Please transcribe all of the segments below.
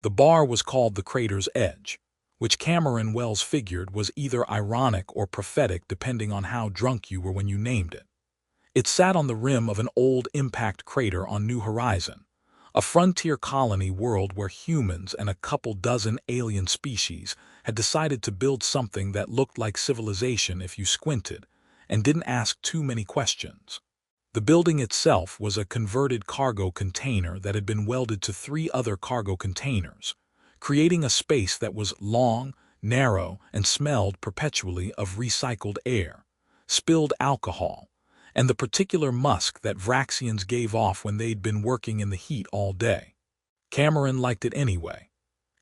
The bar was called the Crater's Edge, which Cameron Wells figured was either ironic or prophetic depending on how drunk you were when you named it. It sat on the rim of an old impact crater on New Horizon, a frontier colony world where humans and a couple dozen alien species had decided to build something that looked like civilization if you squinted, and didn't ask too many questions. The building itself was a converted cargo container that had been welded to 3 other cargo containers, creating a space that was long, narrow, and smelled perpetually of recycled air, spilled alcohol, and the particular musk that Vraxians gave off when they'd been working in the heat all day. Cameron liked it anyway.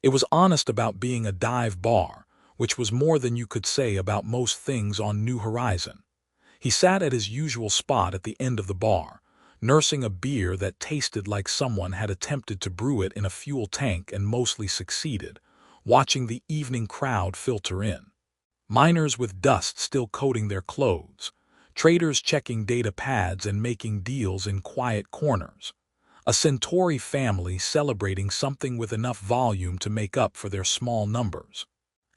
It was honest about being a dive bar, which was more than you could say about most things on New Horizon. He sat at his usual spot at the end of the bar, nursing a beer that tasted like someone had attempted to brew it in a fuel tank and mostly succeeded, watching the evening crowd filter in. Miners with dust still coating their clothes, traders checking data pads and making deals in quiet corners, a Centauri family celebrating something with enough volume to make up for their small numbers,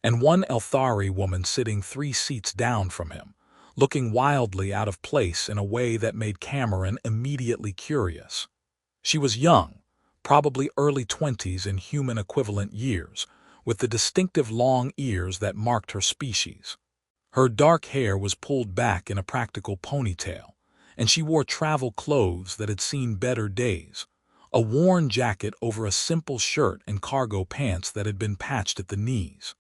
and one Elthari woman sitting 3 seats down from him, looking wildly out of place in a way that made Cameron immediately curious. She was young, probably early 20s in human equivalent years, with the distinctive long ears that marked her species. Her dark hair was pulled back in a practical ponytail, and she wore travel clothes that had seen better days, a worn jacket over a simple shirt and cargo pants that had been patched at the knees.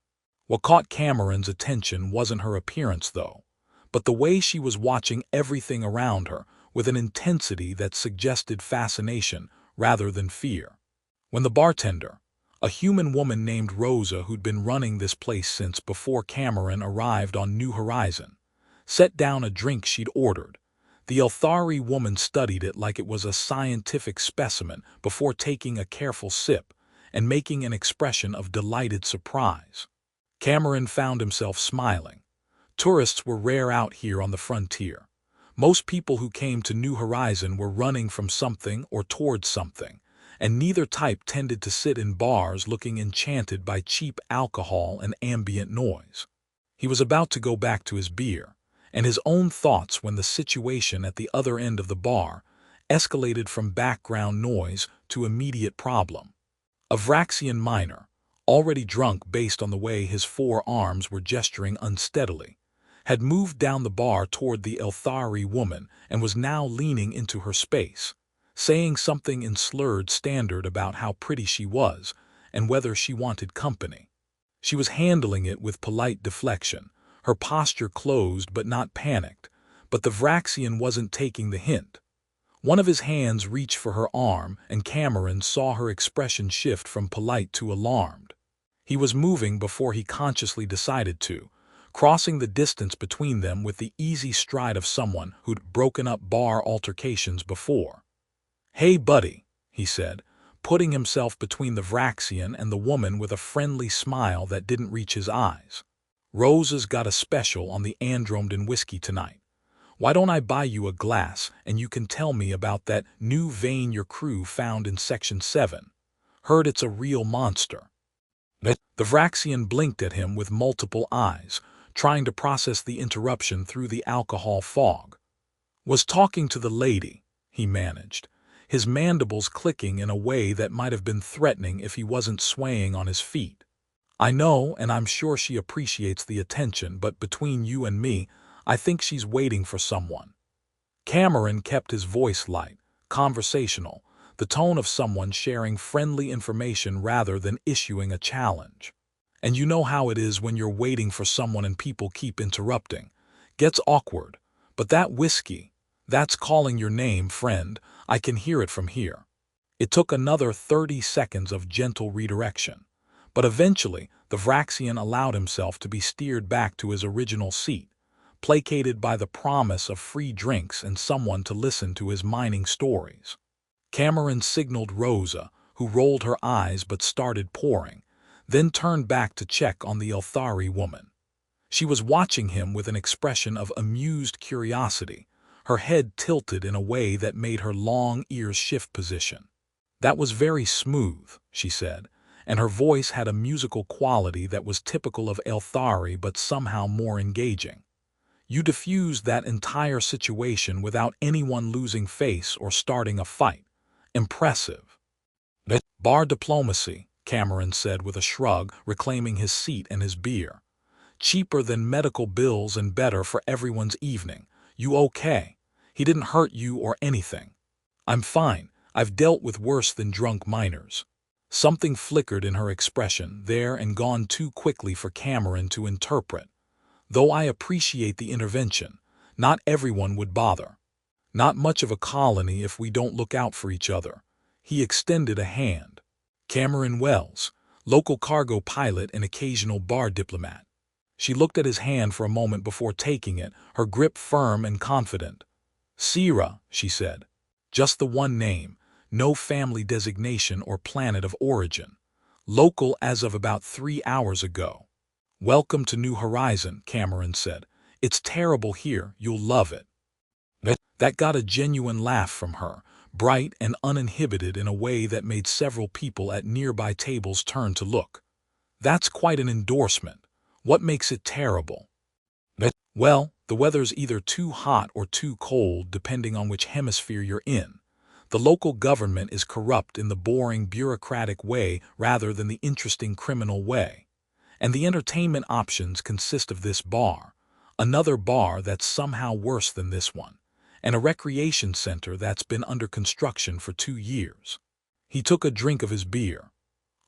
What caught Cameron's attention wasn't her appearance, though, but the way she was watching everything around her with an intensity that suggested fascination rather than fear. When the bartender, a human woman named Rosa who'd been running this place since before Cameron arrived on New Horizon, set down a drink she'd ordered, the Elthari woman studied it like it was a scientific specimen before taking a careful sip and making an expression of delighted surprise. Cameron found himself smiling. Tourists were rare out here on the frontier. Most people who came to New Horizon were running from something or towards something, and neither type tended to sit in bars looking enchanted by cheap alcohol and ambient noise. He was about to go back to his beer and his own thoughts when the situation at the other end of the bar escalated from background noise to immediate problem. A Vraxian miner, already drunk based on the way his 4 arms were gesturing unsteadily, had moved down the bar toward the Elthari woman and was now leaning into her space, saying something in slurred standard about how pretty she was and whether she wanted company. She was handling it with polite deflection, her posture closed but not panicked, but the Vraxian wasn't taking the hint. One of his hands reached for her arm, and Cameron saw her expression shift from polite to alarmed. He was moving before he consciously decided to, crossing the distance between them with the easy stride of someone who'd broken up bar altercations before. "Hey, buddy," he said, putting himself between the Vraxian and the woman with a friendly smile that didn't reach his eyes. "Rosa's got a special on the Andromeden whiskey tonight. Why don't I buy you a glass and you can tell me about that new vein your crew found in Section 7? Heard it's a real monster." The Vraxian blinked at him with multiple eyes, trying to process the interruption through the alcohol fog. "Was talking to the lady," he managed, his mandibles clicking in a way that might have been threatening if he wasn't swaying on his feet. "I know, and I'm sure she appreciates the attention, but between you and me, I think she's waiting for someone." Cameron kept his voice light, conversational, the tone of someone sharing friendly information rather than issuing a challenge. "And you know how it is when you're waiting for someone and people keep interrupting. Gets awkward. But that whiskey, that's calling your name, friend. I can hear it from here." It took another 30 seconds of gentle redirection, but eventually the Vraxian allowed himself to be steered back to his original seat, placated by the promise of free drinks and someone to listen to his mining stories. Cameron signaled Rosa, who rolled her eyes but started pouring, then turned back to check on the Elthari woman. She was watching him with an expression of amused curiosity, her head tilted in a way that made her long ears shift position. "That was very smooth," she said, and her voice had a musical quality that was typical of Elthari but somehow more engaging. You diffused that entire situation without anyone losing face or starting a fight. Impressive. Bar diplomacy, Cameron said with a shrug, reclaiming his seat and his beer. Cheaper than medical bills and better for everyone's evening. You okay? He didn't hurt you or anything. I'm fine. I've dealt with worse than drunk minors. Something flickered in her expression there and gone too quickly for Cameron to interpret. Though I appreciate the intervention, not everyone would bother. Not much of a colony if we don't look out for each other. He extended a hand. Cameron Wells, local cargo pilot and occasional bar diplomat. She looked at his hand for a moment before taking it, her grip firm and confident. Sira, she said. Just the one name, no family designation or planet of origin. Local as of about 3 hours ago. Welcome to New Horizon, Cameron said. It's terrible here, you'll love it. That got a genuine laugh from her, bright and uninhibited in a way that made several people at nearby tables turn to look. That's quite an endorsement. What makes it terrible? Well, the weather's either too hot or too cold depending on which hemisphere you're in. The local government is corrupt in the boring bureaucratic way rather than the interesting criminal way. And the entertainment options consist of this bar, another bar that's somehow worse than this one, and a recreation center that's been under construction for 2 years. He took a drink of his beer.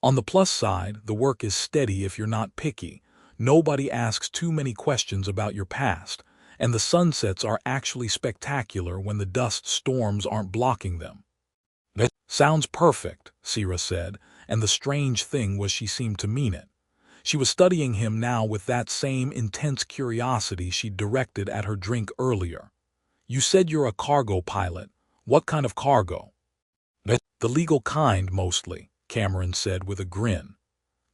On the plus side, the work is steady if you're not picky. Nobody asks too many questions about your past, and the sunsets are actually spectacular when the dust storms aren't blocking them. That sounds perfect, Sira said, and the strange thing was she seemed to mean it. She was studying him now with that same intense curiosity she'd directed at her drink earlier. You said you're a cargo pilot. What kind of cargo? The legal kind, mostly, Cameron said with a grin.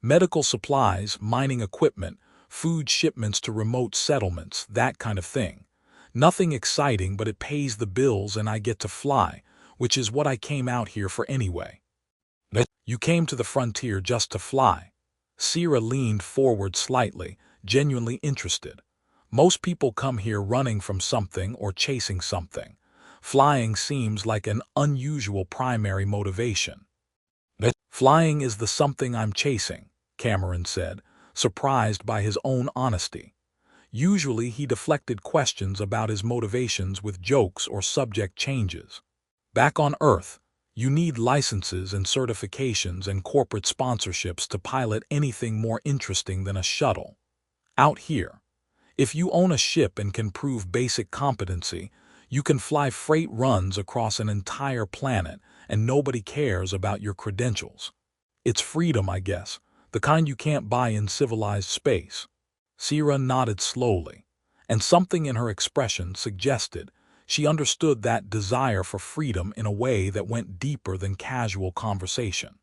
Medical supplies, mining equipment, food shipments to remote settlements, that kind of thing. Nothing exciting, but it pays the bills and I get to fly, which is what I came out here for anyway. You came to the frontier just to fly. Sira leaned forward slightly, genuinely interested. Most people come here running from something or chasing something. Flying seems like an unusual primary motivation. Flying is the something I'm chasing, Cameron said, surprised by his own honesty. Usually he deflected questions about his motivations with jokes or subject changes. Back on Earth, you need licenses and certifications and corporate sponsorships to pilot anything more interesting than a shuttle. Out here, if you own a ship and can prove basic competency, you can fly freight runs across an entire planet and nobody cares about your credentials. It's freedom, I guess, the kind you can't buy in civilized space. Sira nodded slowly, and something in her expression suggested she understood that desire for freedom in a way that went deeper than casual conversation.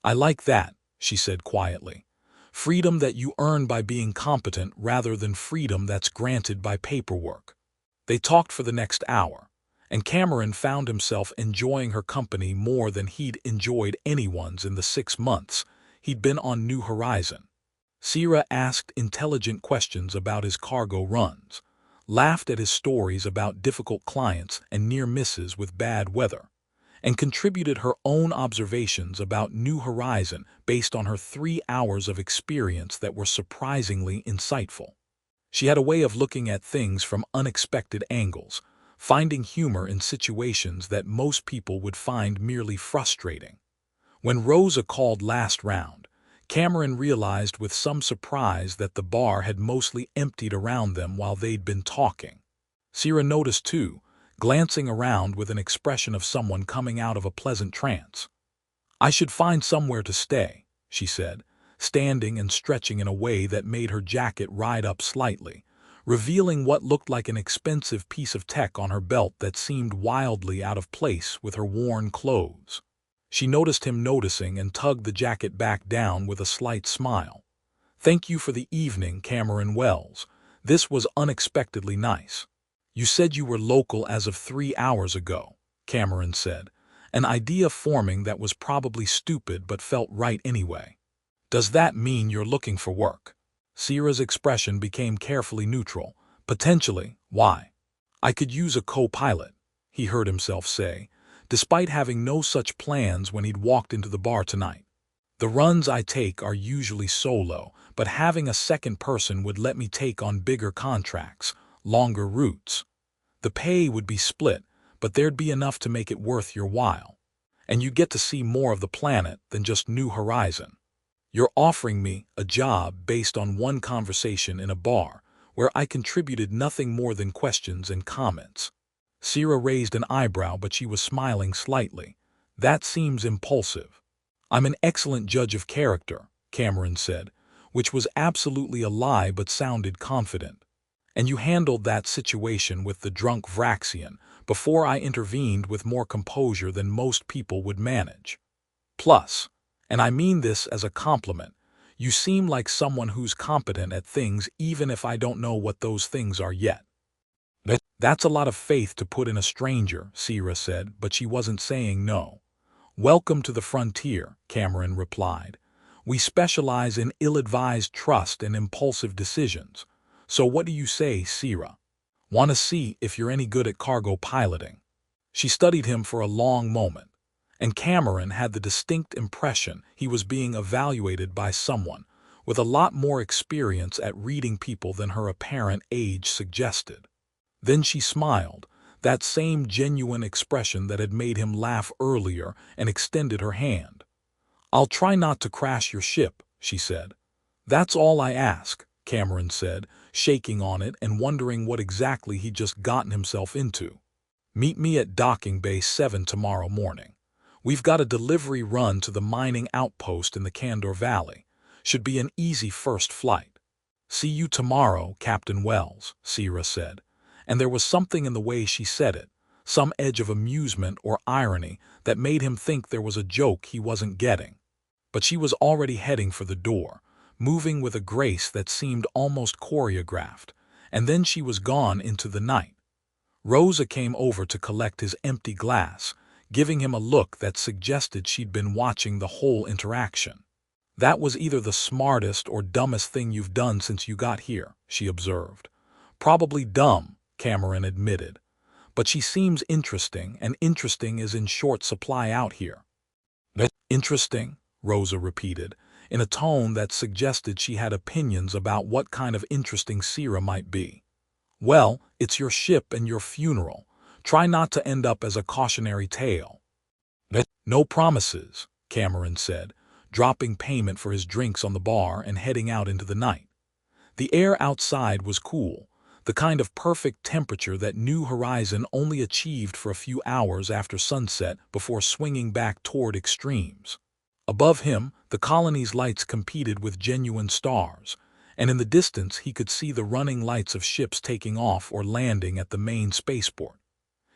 I like that, she said quietly. Freedom that you earn by being competent rather than freedom that's granted by paperwork. They talked for the next hour, and Cameron found himself enjoying her company more than he'd enjoyed anyone's in the 6 months he'd been on New Horizon. Sira asked intelligent questions about his cargo runs, laughed at his stories about difficult clients and near misses with bad weather, and contributed her own observations about New Horizon based on her 3 hours of experience that were surprisingly insightful. She had a way of looking at things from unexpected angles, finding humor in situations that most people would find merely frustrating. When Rosa called last round, Cameron realized with some surprise that the bar had mostly emptied around them while they'd been talking. Sira noticed too, glancing around with an expression of someone coming out of a pleasant trance. I should find somewhere to stay, she said, standing and stretching in a way that made her jacket ride up slightly, revealing what looked like an expensive piece of tech on her belt that seemed wildly out of place with her worn clothes. She noticed him noticing and tugged the jacket back down with a slight smile. Thank you for the evening, Cameron Wells. This was unexpectedly nice. You said you were local as of 3 hours ago, Cameron said, an idea forming that was probably stupid but felt right anyway. Does that mean you're looking for work? Sierra's expression became carefully neutral. Potentially. Why? I could use a co-pilot, he heard himself say, despite having no such plans when he'd walked into the bar tonight. The runs I take are usually solo, but having a second person would let me take on bigger contracts, longer routes. The pay would be split, but there'd be enough to make it worth your while. And you get to see more of the planet than just New Horizon. You're offering me a job based on one conversation in a bar, where I contributed nothing more than questions and comments. Sierra raised an eyebrow, but she was smiling slightly. That seems impulsive. I'm an excellent judge of character, Cameron said, which was absolutely a lie but sounded confident. And you handled that situation with the drunk Vraxian before I intervened with more composure than most people would manage. Plus, and I mean this as a compliment, you seem like someone who's competent at things even if I don't know what those things are yet. That's a lot of faith to put in a stranger, Sierra said, but she wasn't saying no. Welcome to the frontier, Cameron replied. We specialize in ill-advised trust and impulsive decisions. So what do you say, Sierra? Want to see if you're any good at cargo piloting? She studied him for a long moment, and Cameron had the distinct impression he was being evaluated by someone with a lot more experience at reading people than her apparent age suggested. Then she smiled, that same genuine expression that had made him laugh earlier, and extended her hand. I'll try not to crash your ship, she said. That's all I ask, Cameron said, shaking on it and wondering what exactly he'd just gotten himself into. Meet me at Docking Bay 7 tomorrow morning. We've got a delivery run to the mining outpost in the Candor Valley. Should be an easy first flight. See you tomorrow, Captain Wells, Sierra said. And there was something in the way she said it, some edge of amusement or irony that made him think there was a joke he wasn't getting. But she was already heading for the door, moving with a grace that seemed almost choreographed, and then she was gone into the night. Rosa came over to collect his empty glass, giving him a look that suggested she'd been watching the whole interaction. That was either the smartest or dumbest thing you've done since you got here, she observed. Probably dumb, Cameron admitted. But she seems interesting, and interesting is in short supply out here. Interesting, Rosa repeated, in a tone that suggested she had opinions about what kind of interesting Sierra might be. Well, it's your ship and your funeral. Try not to end up as a cautionary tale. No promises, Cameron said, dropping payment for his drinks on the bar and heading out into the night. The air outside was cool, the kind of perfect temperature that New Horizon only achieved for a few hours after sunset before swinging back toward extremes. Above him, the colony's lights competed with genuine stars, and in the distance he could see the running lights of ships taking off or landing at the main spaceport.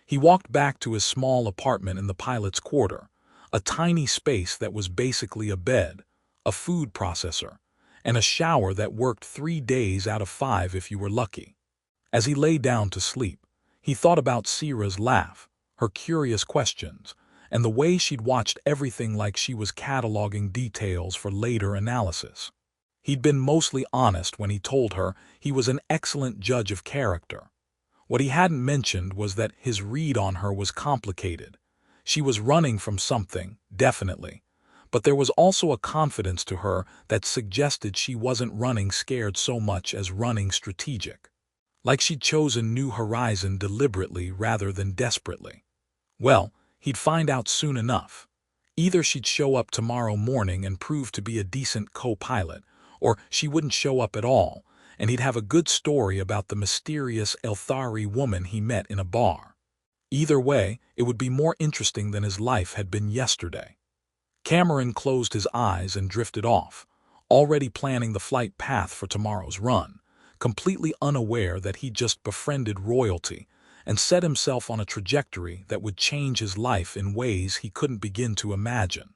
He walked back to his small apartment in the pilot's quarter, a tiny space that was basically a bed, a food processor, and a shower that worked 3 days out of 5 if you were lucky. As he lay down to sleep, he thought about Sierra's laugh, her curious questions, and the way she'd watched everything like she was cataloging details for later analysis. He'd been mostly honest when he told her he was an excellent judge of character. What he hadn't mentioned was that his read on her was complicated. She was running from something, definitely, but there was also a confidence to her that suggested she wasn't running scared so much as running strategic. Like she'd chosen New Horizon deliberately rather than desperately. Well, he'd find out soon enough. Either she'd show up tomorrow morning and prove to be a decent co-pilot, or she wouldn't show up at all, and he'd have a good story about the mysterious Elthari woman he met in a bar. Either way, it would be more interesting than his life had been yesterday. Cameron closed his eyes and drifted off, already planning the flight path for tomorrow's run, completely unaware that he'd just befriended royalty and set himself on a trajectory that would change his life in ways he couldn't begin to imagine.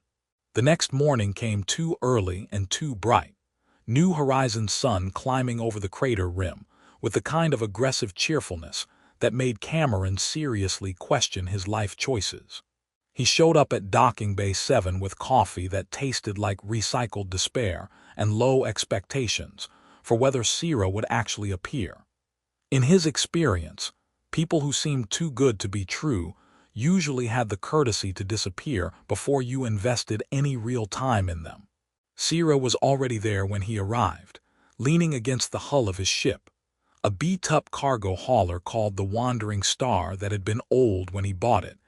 The next morning came too early and too bright. New Horizon's sun climbing over the crater rim with the kind of aggressive cheerfulness that made Cameron seriously question his life choices. He showed up at Docking Bay 7 with coffee that tasted like recycled despair and low expectations for whether Sira would actually appear. In his experience, people who seemed too good to be true usually had the courtesy to disappear before you invested any real time in them. Sira was already there when he arrived, leaning against the hull of his ship, a beat-up cargo hauler called the Wandering Star that had been old when he bought it,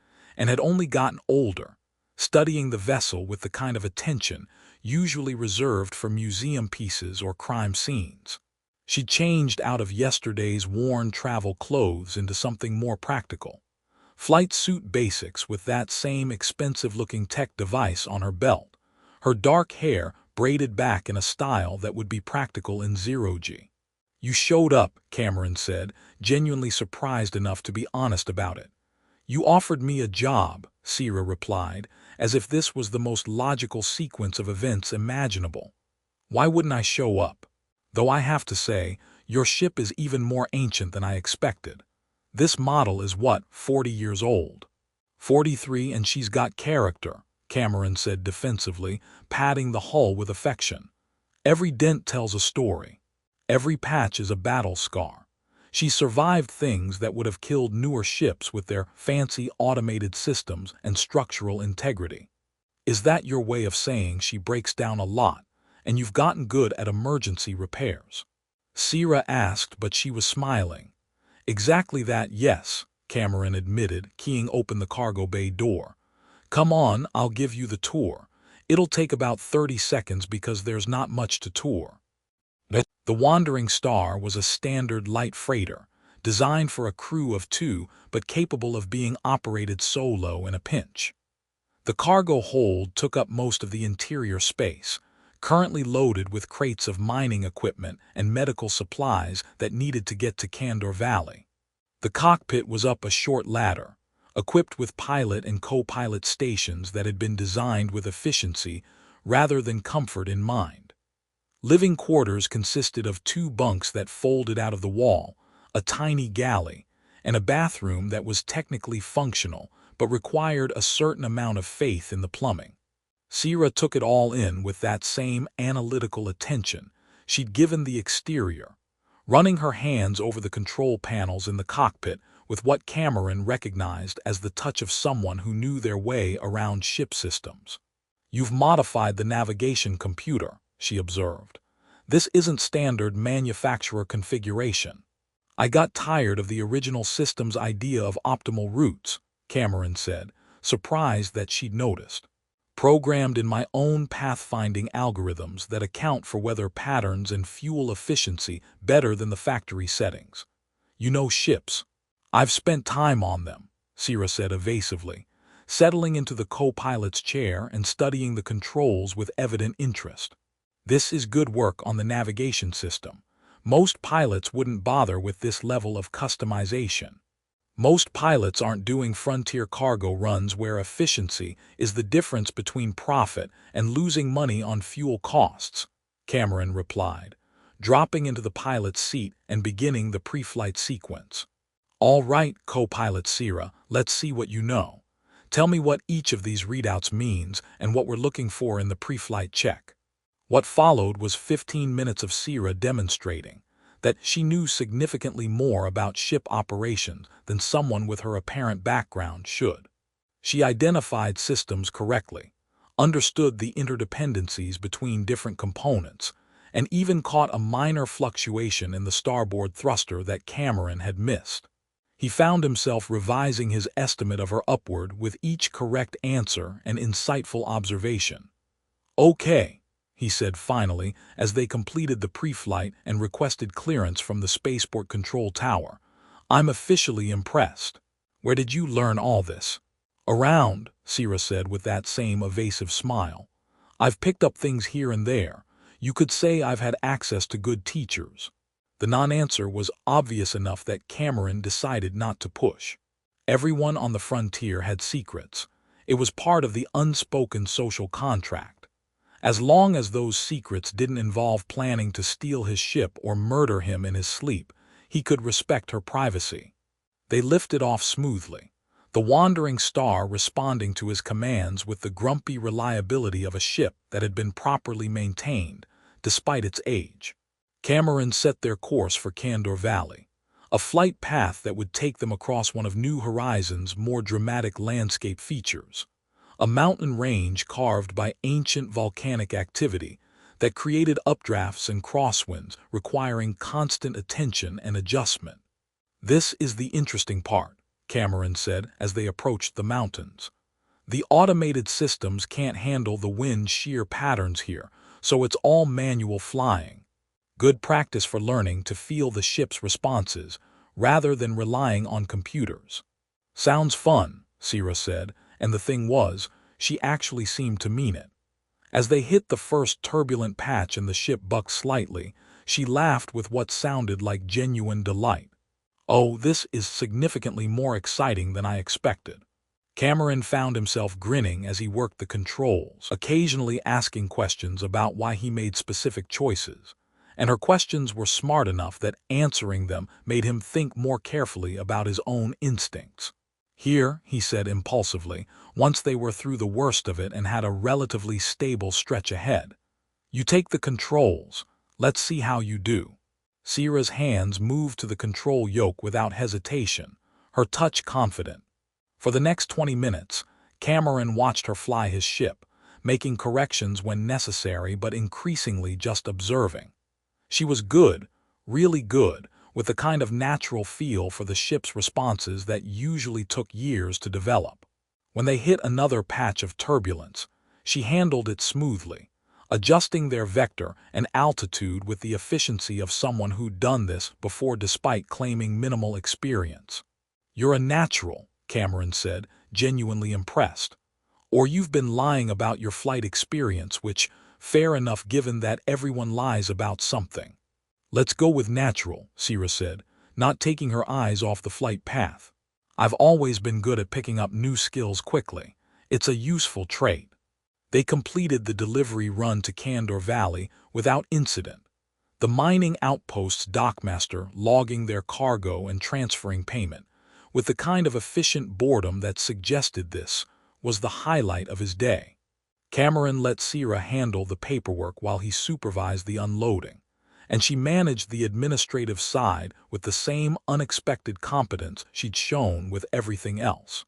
and had only gotten older, studying the vessel with the kind of attention usually reserved for museum pieces or crime scenes. She changed out of yesterday's worn travel clothes into something more practical. Flight suit basics with that same expensive-looking tech device on her belt, her dark hair braided back in a style that would be practical in zero-G. "You showed up," Cameron said, genuinely surprised enough to be honest about it. "You offered me a job," Sira replied, as if this was the most logical sequence of events imaginable. "Why wouldn't I show up? Though I have to say, your ship is even more ancient than I expected. This model is what, 40 years old?" 43, and she's got character, Cameron said defensively, patting the hull with affection. "Every dent tells a story. Every patch is a battle scar. She survived things that would have killed newer ships with their fancy automated systems and structural integrity. Is that your way of saying she breaks down a lot, and you've gotten good at emergency repairs?" Sira asked, but she was smiling. "Exactly that, yes," Cameron admitted, keying open the cargo bay door. "Come on, I'll give you the tour. It'll take about 30 seconds because there's not much to tour." The Wandering Star was a standard light freighter, designed for a crew of 2 but capable of being operated solo in a pinch. The cargo hold took up most of the interior space, currently loaded with crates of mining equipment and medical supplies that needed to get to Candor Valley. The cockpit was up a short ladder, equipped with pilot and co-pilot stations that had been designed with efficiency rather than comfort in mind. Living quarters consisted of 2 bunks that folded out of the wall, a tiny galley, and a bathroom that was technically functional but required a certain amount of faith in the plumbing. Sira took it all in with that same analytical attention she'd given the exterior, running her hands over the control panels in the cockpit with what Cameron recognized as the touch of someone who knew their way around ship systems. "You've modified the navigation computer," she observed. "This isn't standard manufacturer configuration." "I got tired of the original system's idea of optimal routes," Cameron said, surprised that she'd noticed. "Programmed in my own pathfinding algorithms that account for weather patterns and fuel efficiency better than the factory settings. You know ships. I've spent time on them," Sira said evasively, settling into the co-pilot's chair and studying the controls with evident interest. "This is good work on the navigation system. Most pilots wouldn't bother with this level of customization. Most pilots aren't doing frontier cargo runs where efficiency is the difference between profit and losing money on fuel costs," Cameron replied, dropping into the pilot's seat and beginning the pre-flight sequence. "All right, co-pilot Sira, let's see what you know. Tell me what each of these readouts means and what we're looking for in the pre-flight check." What followed was 15 minutes of Sira demonstrating that she knew significantly more about ship operations than someone with her apparent background should. She identified systems correctly, understood the interdependencies between different components, and even caught a minor fluctuation in the starboard thruster that Cameron had missed. He found himself revising his estimate of her upward with each correct answer and insightful observation. "Okay," he said finally as they completed the pre-flight and requested clearance from the spaceport control tower. "I'm officially impressed. Where did you learn all this?" "Around," Sira said with that same evasive smile. "I've picked up things here and there. You could say I've had access to good teachers." The non-answer was obvious enough that Cameron decided not to push. Everyone on the frontier had secrets. It was part of the unspoken social contract. As long as those secrets didn't involve planning to steal his ship or murder him in his sleep, he could respect her privacy. They lifted off smoothly, the wandering star responding to his commands with the grumpy reliability of a ship that had been properly maintained, despite its age. Cameron set their course for Candor Valley, a flight path that would take them across one of New Horizons' more dramatic landscape features, a mountain range carved by ancient volcanic activity that created updrafts and crosswinds requiring constant attention and adjustment. "This is the interesting part," Cameron said as they approached the mountains. "The automated systems can't handle the wind shear patterns here, so it's all manual flying. Good practice for learning to feel the ship's responses rather than relying on computers." "Sounds fun," Sira said, and the thing was, she actually seemed to mean it. As they hit the first turbulent patch and the ship bucked slightly, she laughed with what sounded like genuine delight. "Oh, this is significantly more exciting than I expected." Cameron found himself grinning as he worked the controls, occasionally asking questions about why he made specific choices, and her questions were smart enough that answering them made him think more carefully about his own instincts. "Here," he said impulsively, once they were through the worst of it and had a relatively stable stretch ahead. "You take the controls. Let's see how you do." Sira's hands moved to the control yoke without hesitation, her touch confident. For the next 20 minutes, Cameron watched her fly his ship, making corrections when necessary but increasingly just observing. She was good, really good, with the kind of natural feel for the ship's responses that usually took years to develop. When they hit another patch of turbulence, she handled it smoothly, adjusting their vector and altitude with the efficiency of someone who'd done this before despite claiming minimal experience. "You're a natural," Cameron said, genuinely impressed. "Or you've been lying about your flight experience, which, fair enough given that everyone lies about something." "Let's go with natural," Sira said, not taking her eyes off the flight path. "I've always been good at picking up new skills quickly. It's a useful trait." They completed the delivery run to Candor Valley without incident, the mining outpost's dockmaster logging their cargo and transferring payment, with the kind of efficient boredom that suggested this was the highlight of his day. Cameron let Sira handle the paperwork while he supervised the unloading, and she managed the administrative side with the same unexpected competence she'd shown with everything else.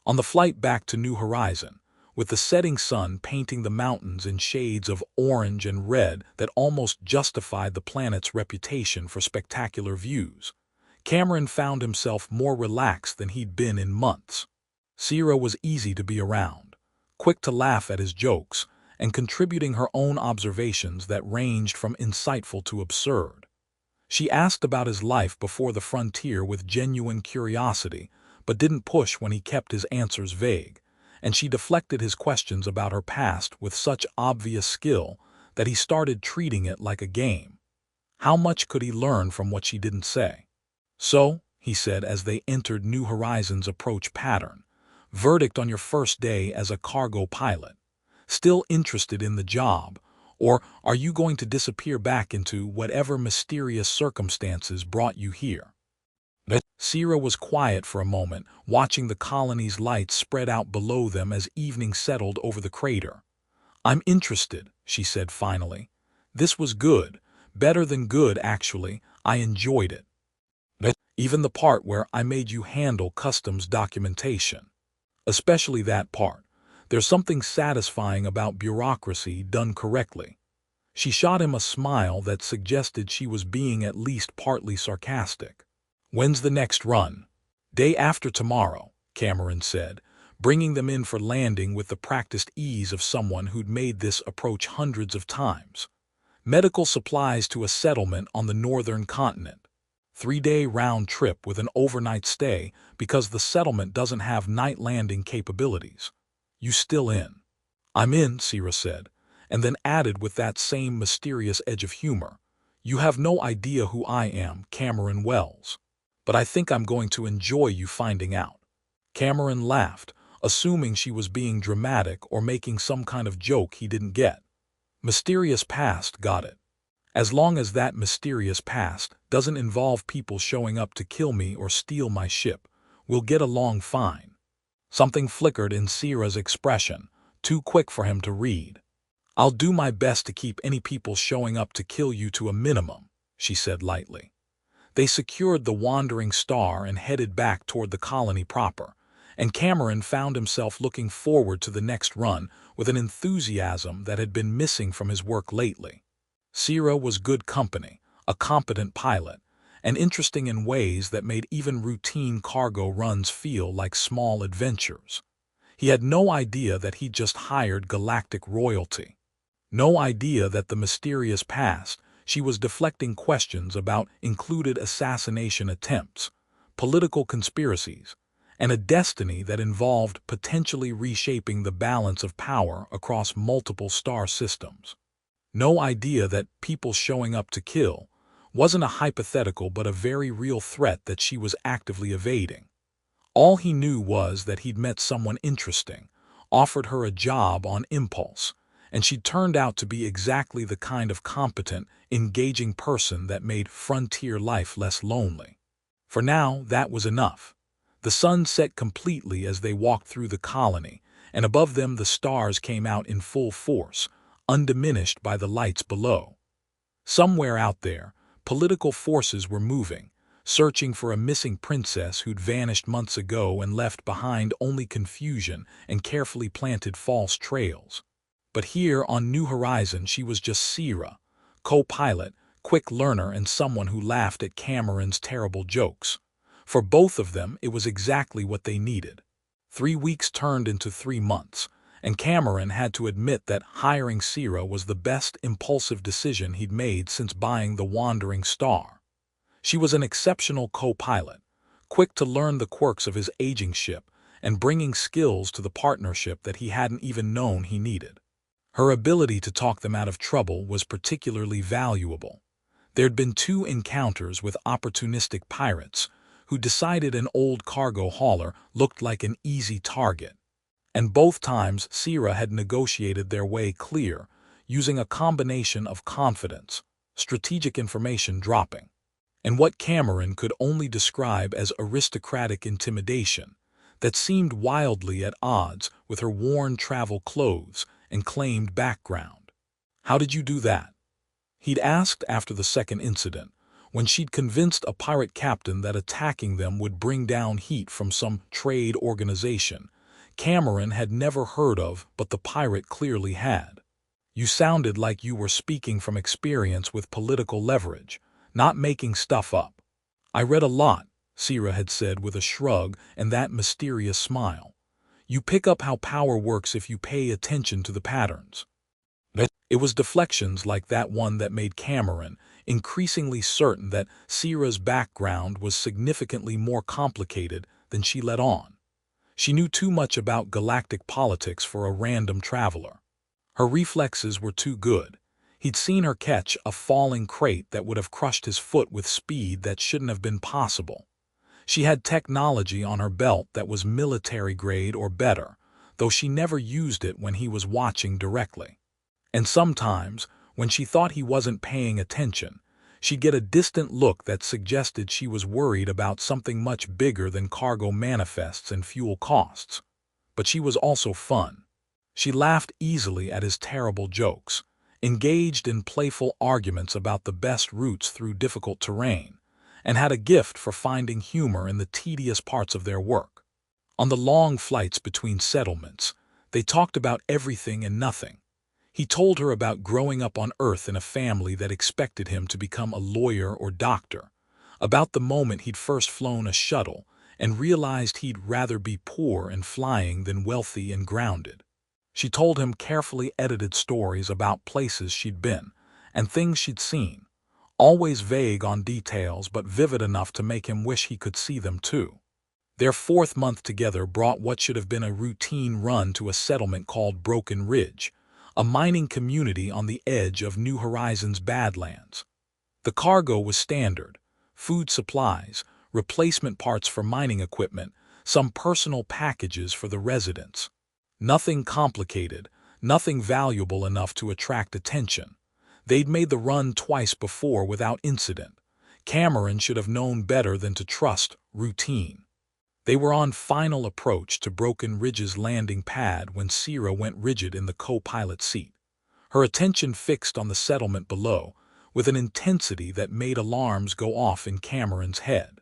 On the flight back to New Horizon, with the setting sun painting the mountains in shades of orange and red that almost justified the planet's reputation for spectacular views, Cameron found himself more relaxed than he'd been in months. Sira was easy to be around, quick to laugh at his jokes, and contributing her own observations that ranged from insightful to absurd. She asked about his life before the frontier with genuine curiosity, but didn't push when he kept his answers vague, and she deflected his questions about her past with such obvious skill that he started treating it like a game. How much could he learn from what she didn't say? "So," he said as they entered New Horizons' approach pattern, "verdict on your first day as a cargo pilot. Still interested in the job, or are you going to disappear back into whatever mysterious circumstances brought you here?" Sira was quiet for a moment, watching the colony's lights spread out below them as evening settled over the crater. "I'm interested," she said finally. "This was good, better than good actually. I enjoyed it. Even the part where I made you handle customs documentation. Especially that part. There's something satisfying about bureaucracy done correctly." She shot him a smile that suggested she was being at least partly sarcastic. "When's the next run?" "Day after tomorrow," Cameron said, bringing them in for landing with the practiced ease of someone who'd made this approach hundreds of times. "Medical supplies to a settlement on the northern continent. 3-day round trip with an overnight stay because the settlement doesn't have night landing capabilities. You still in?" "I'm in," Sira said, and then added with that same mysterious edge of humor, "You have no idea who I am, Cameron Wells. But I think I'm going to enjoy you finding out." Cameron laughed, assuming she was being dramatic or making some kind of joke he didn't get. "Mysterious past, got it. As long as that mysterious past doesn't involve people showing up to kill me or steal my ship, we'll get along fine." Something flickered in Sierra's expression, too quick for him to read. "I'll do my best to keep any people showing up to kill you to a minimum," she said lightly. They secured the wandering star and headed back toward the colony proper, and Cameron found himself looking forward to the next run with an enthusiasm that had been missing from his work lately. Sierra was good company, a competent pilot, and interesting in ways that made even routine cargo runs feel like small adventures. He had no idea that he'd just hired Galactic royalty. No idea that the mysterious past she was deflecting questions about included assassination attempts, political conspiracies, and a destiny that involved potentially reshaping the balance of power across multiple star systems. No idea that people showing up to kill wasn't a hypothetical but a very real threat that she was actively evading. All he knew was that he'd met someone interesting, offered her a job on impulse, and she'd turned out to be exactly the kind of competent, engaging person that made frontier life less lonely. For now, that was enough. The sun set completely as they walked through the colony, and above them the stars came out in full force, undiminished by the lights below. Somewhere out there, political forces were moving, searching for a missing princess who'd vanished months ago and left behind only confusion and carefully planted false trails. But here on New Horizon she was just Sierra, co-pilot, quick learner, and someone who laughed at Cameron's terrible jokes. For both of them, it was exactly what they needed. 3 weeks turned into 3 months, and Cameron had to admit that hiring Sierra was the best impulsive decision he'd made since buying the Wandering Star. She was an exceptional co-pilot, quick to learn the quirks of his aging ship and bringing skills to the partnership that he hadn't even known he needed. Her ability to talk them out of trouble was particularly valuable. There'd been 2 encounters with opportunistic pirates who decided an old cargo hauler looked like an easy target. And both times Sierra had negotiated their way clear, using a combination of confidence, strategic information dropping, and what Cameron could only describe as aristocratic intimidation that seemed wildly at odds with her worn travel clothes and claimed background. "How did you do that?" he'd asked after the second incident, when she'd convinced a pirate captain that attacking them would bring down heat from some trade organization Cameron had never heard of, but the pirate clearly had. "You sounded like you were speaking from experience with political leverage, not making stuff up." "I read a lot," Sierra had said with a shrug and that mysterious smile. "You pick up how power works if you pay attention to the patterns." It was deflections like that one that made Cameron increasingly certain that Sierra's background was significantly more complicated than she let on. She knew too much about galactic politics for a random traveler. Her reflexes were too good. He'd seen her catch a falling crate that would have crushed his foot with speed that shouldn't have been possible. She had technology on her belt that was military grade or better, though she never used it when he was watching directly. And sometimes, when she thought he wasn't paying attention, she'd get a distant look that suggested she was worried about something much bigger than cargo manifests and fuel costs. But she was also fun. She laughed easily at his terrible jokes, engaged in playful arguments about the best routes through difficult terrain, and had a gift for finding humor in the tedious parts of their work. On the long flights between settlements, they talked about everything and nothing. He told her about growing up on Earth in a family that expected him to become a lawyer or doctor, about the moment he'd first flown a shuttle and realized he'd rather be poor and flying than wealthy and grounded. She told him carefully edited stories about places she'd been and things she'd seen, always vague on details but vivid enough to make him wish he could see them too. Their 4th month together brought what should have been a routine run to a settlement called Broken Ridge, a mining community on the edge of New Horizons Badlands. The cargo was standard: food supplies, replacement parts for mining equipment, some personal packages for the residents. Nothing complicated, nothing valuable enough to attract attention. They'd made the run twice before without incident. Cameron should have known better than to trust routine. They were on final approach to Broken Ridge's landing pad when Sierra went rigid in the co-pilot seat, her attention fixed on the settlement below, with an intensity that made alarms go off in Cameron's head.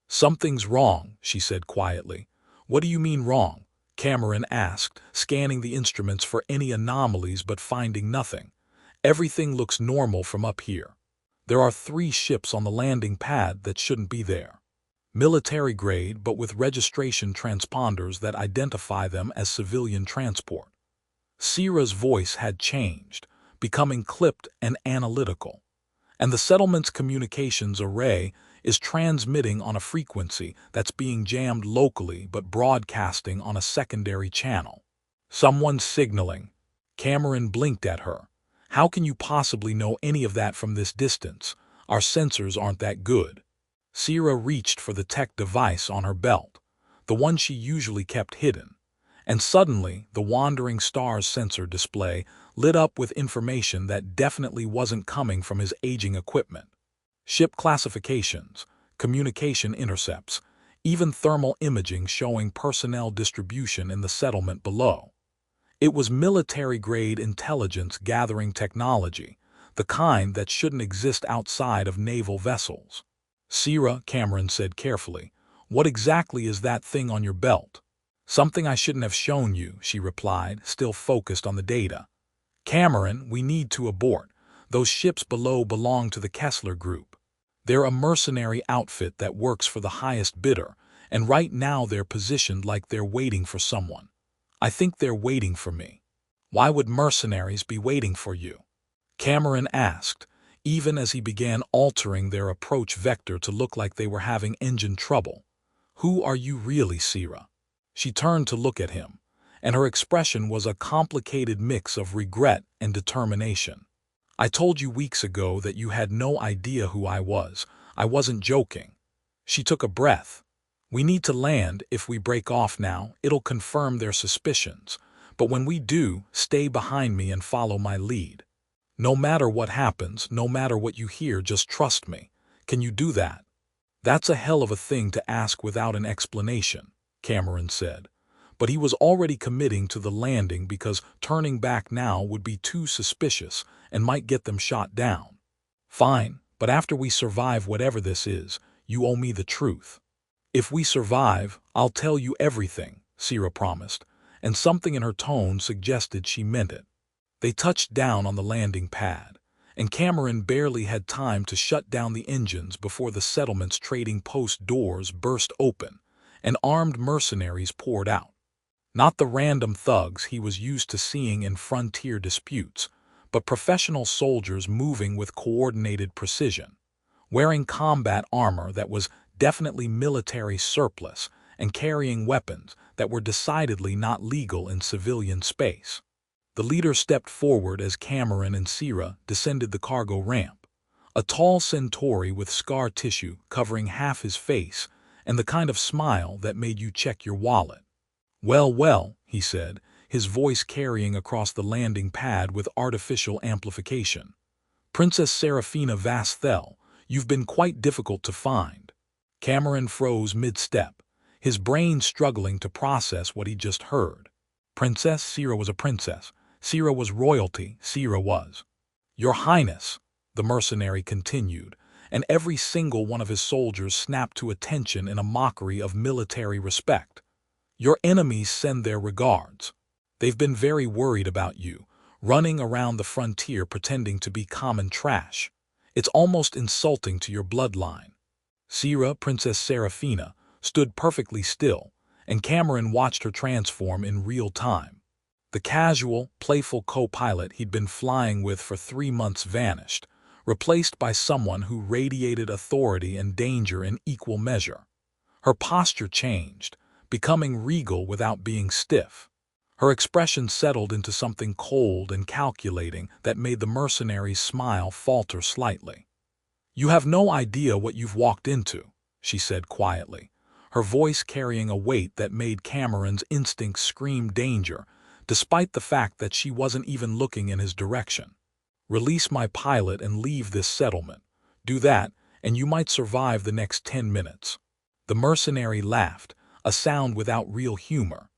"Something's wrong," she said quietly. "What do you mean wrong?" Cameron asked, scanning the instruments for any anomalies but finding nothing. "Everything looks normal from up here. There are 3 ships on the landing pad that shouldn't be there. Military grade, but with registration transponders that identify them as civilian transport." Sierra's voice had changed, becoming clipped and analytical. "And the settlement's communications array is transmitting on a frequency that's being jammed locally but broadcasting on a secondary channel. Someone's signaling." Cameron blinked at her. "How can you possibly know any of that from this distance? Our sensors aren't that good." Sierra reached for the tech device on her belt, the one she usually kept hidden, and suddenly the Wandering Stars sensor display lit up with information that definitely wasn't coming from his aging equipment. Ship classifications, communication intercepts, even thermal imaging showing personnel distribution in the settlement below. It was military-grade intelligence gathering technology, the kind that shouldn't exist outside of naval vessels. "Sierra," Cameron said carefully, "what exactly is that thing on your belt?" "Something I shouldn't have shown you," she replied, still focused on the data. "Cameron, we need to abort. Those ships below belong to the Kessler Group. They're a mercenary outfit that works for the highest bidder, and right now they're positioned like they're waiting for someone. I think they're waiting for me." "Why would mercenaries be waiting for you?" Cameron asked, even as he began altering their approach vector to look like they were having engine trouble. "Who are you really, Sierra?" She turned to look at him, and her expression was a complicated mix of regret and determination. "I told you weeks ago that you had no idea who I was. I wasn't joking." She took a breath. "We need to land. If we break off now, it'll confirm their suspicions. But when we do, stay behind me and follow my lead. No matter what happens, no matter what you hear, just trust me. Can you do that?" "That's a hell of a thing to ask without an explanation," Cameron said. But he was already committing to the landing because turning back now would be too suspicious and might get them shot down. "Fine, but after we survive whatever this is, you owe me the truth." "If we survive, I'll tell you everything," Sierra promised, and something in her tone suggested she meant it. They touched down on the landing pad, and Cameron barely had time to shut down the engines before the settlement's trading post doors burst open, and armed mercenaries poured out. Not the random thugs he was used to seeing in frontier disputes, but professional soldiers moving with coordinated precision, wearing combat armor that was definitely military surplus and carrying weapons that were decidedly not legal in civilian space. The leader stepped forward as Cameron and Sierra descended the cargo ramp, a tall Centauri with scar tissue covering half his face and the kind of smile that made you check your wallet. "Well, well," he said, his voice carrying across the landing pad with artificial amplification. "Princess Serafina Vasthel, you've been quite difficult to find." Cameron froze mid-step, his brain struggling to process what he just heard. Princess? Sierra was a princess. Sierra was royalty. Sierra was. "Your Highness," the mercenary continued, and every single one of his soldiers snapped to attention in a mockery of military respect. "Your enemies send their regards. They've been very worried about you, running around the frontier pretending to be common trash. It's almost insulting to your bloodline." Sierra, Princess Serafina, stood perfectly still, and Cameron watched her transform in real time. The casual, playful co-pilot he'd been flying with for 3 months vanished, replaced by someone who radiated authority and danger in equal measure. Her posture changed, becoming regal without being stiff. Her expression settled into something cold and calculating that made the mercenary's smile falter slightly. "You have no idea what you've walked into," she said quietly, her voice carrying a weight that made Cameron's instincts scream danger, despite the fact that she wasn't even looking in his direction. "Release my pilot and leave this settlement. Do that, and you might survive the next 10 minutes." The mercenary laughed, a sound without real humor.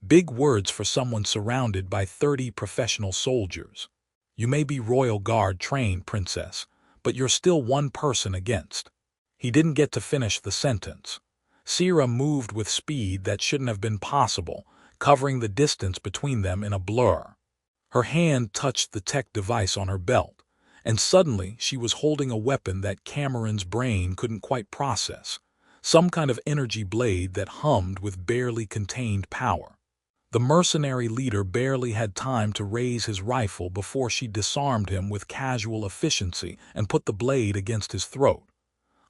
Big words for someone surrounded by 30 professional soldiers. You may be Royal Guard trained, princess, but you're still one person against. He didn't get to finish the sentence. Sierra moved with speed that shouldn't have been possible, covering the distance between them in a blur. Her hand touched the tech device on her belt, and suddenly she was holding a weapon that Cameron's brain couldn't quite process, some kind of energy blade that hummed with barely contained power. The mercenary leader barely had time to raise his rifle before she disarmed him with casual efficiency and put the blade against his throat.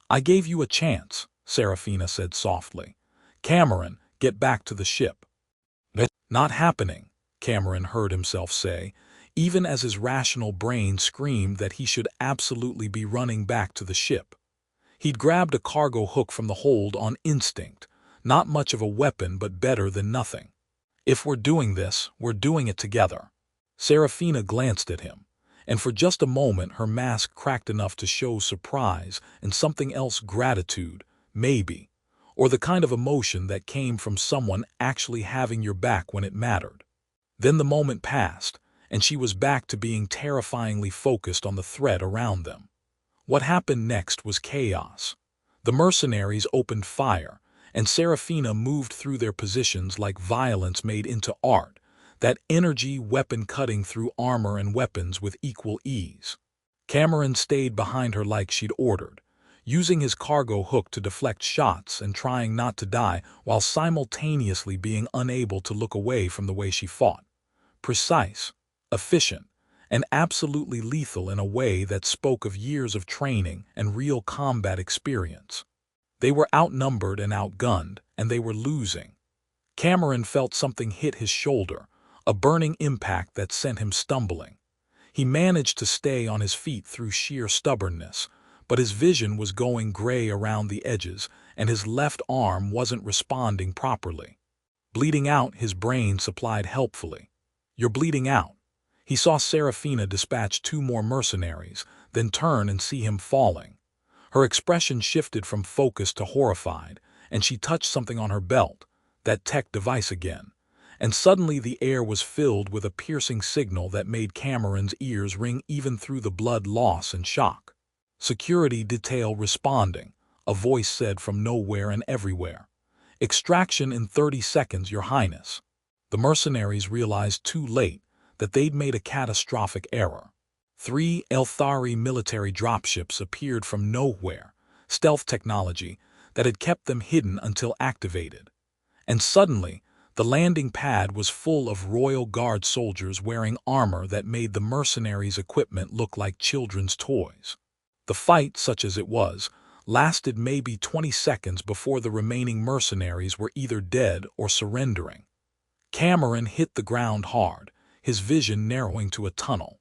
"I gave you a chance," Serafina said softly. "Cameron, get back to the ship." "Not happening," Cameron heard himself say, even as his rational brain screamed that he should absolutely be running back to the ship. He'd grabbed a cargo hook from the hold on instinct, not much of a weapon but better than nothing. "If we're doing this, we're doing it together." Serafina glanced at him, and for just a moment her mask cracked enough to show surprise and something else, gratitude, maybe, or the kind of emotion that came from someone actually having your back when it mattered. Then the moment passed, and she was back to being terrifyingly focused on the threat around them. What happened next was chaos. The mercenaries opened fire, and Serafina moved through their positions like violence made into art, that energy weapon cutting through armor and weapons with equal ease. Cameron stayed behind her like she'd ordered, using his cargo hook to deflect shots and trying not to die while simultaneously being unable to look away from the way she fought. Precise, efficient, and absolutely lethal in a way that spoke of years of training and real combat experience. They were outnumbered and outgunned, and they were losing. Cameron felt something hit his shoulder, a burning impact that sent him stumbling. He managed to stay on his feet through sheer stubbornness, but his vision was going gray around the edges, and his left arm wasn't responding properly. Bleeding out, his brain supplied helpfully. "You're bleeding out." He saw Serafina dispatch 2 more mercenaries, then turn and see him falling. Her expression shifted from focused to horrified, and she touched something on her belt, that tech device again, and suddenly the air was filled with a piercing signal that made Cameron's ears ring even through the blood loss and shock. "Security detail responding," a voice said from nowhere and everywhere. "Extraction in 30 seconds, Your Highness." The mercenaries realized too late that they'd made a catastrophic error. 3 Elthari military dropships appeared from nowhere, stealth technology that had kept them hidden until activated. And suddenly, the landing pad was full of Royal Guard soldiers wearing armor that made the mercenaries' equipment look like children's toys. The fight, such as it was, lasted maybe 20 seconds before the remaining mercenaries were either dead or surrendering. Cameron hit the ground hard, his vision narrowing to a tunnel.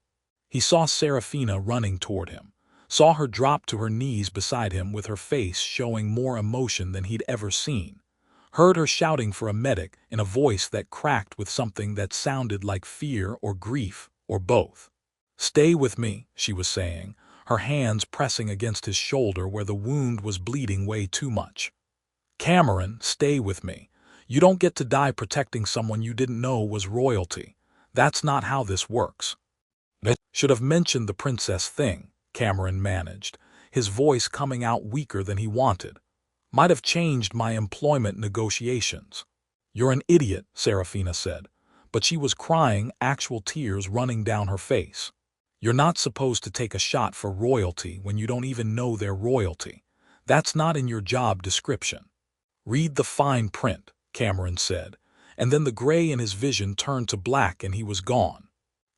He saw Serafina running toward him, saw her drop to her knees beside him with her face showing more emotion than he'd ever seen, heard her shouting for a medic in a voice that cracked with something that sounded like fear or grief or both. "Stay with me," she was saying, her hands pressing against his shoulder where the wound was bleeding way too much. "Cameron, stay with me. You don't get to die protecting someone you didn't know was royalty. That's not how this works." "Should have mentioned the princess thing," Cameron managed, his voice coming out weaker than he wanted. "Might have changed my employment negotiations." "You're an idiot," Serafina said, but she was crying, actual tears running down her face. "You're not supposed to take a shot for royalty when you don't even know they're royalty. That's not in your job description." "Read the fine print," Cameron said, and then the gray in his vision turned to black and he was gone.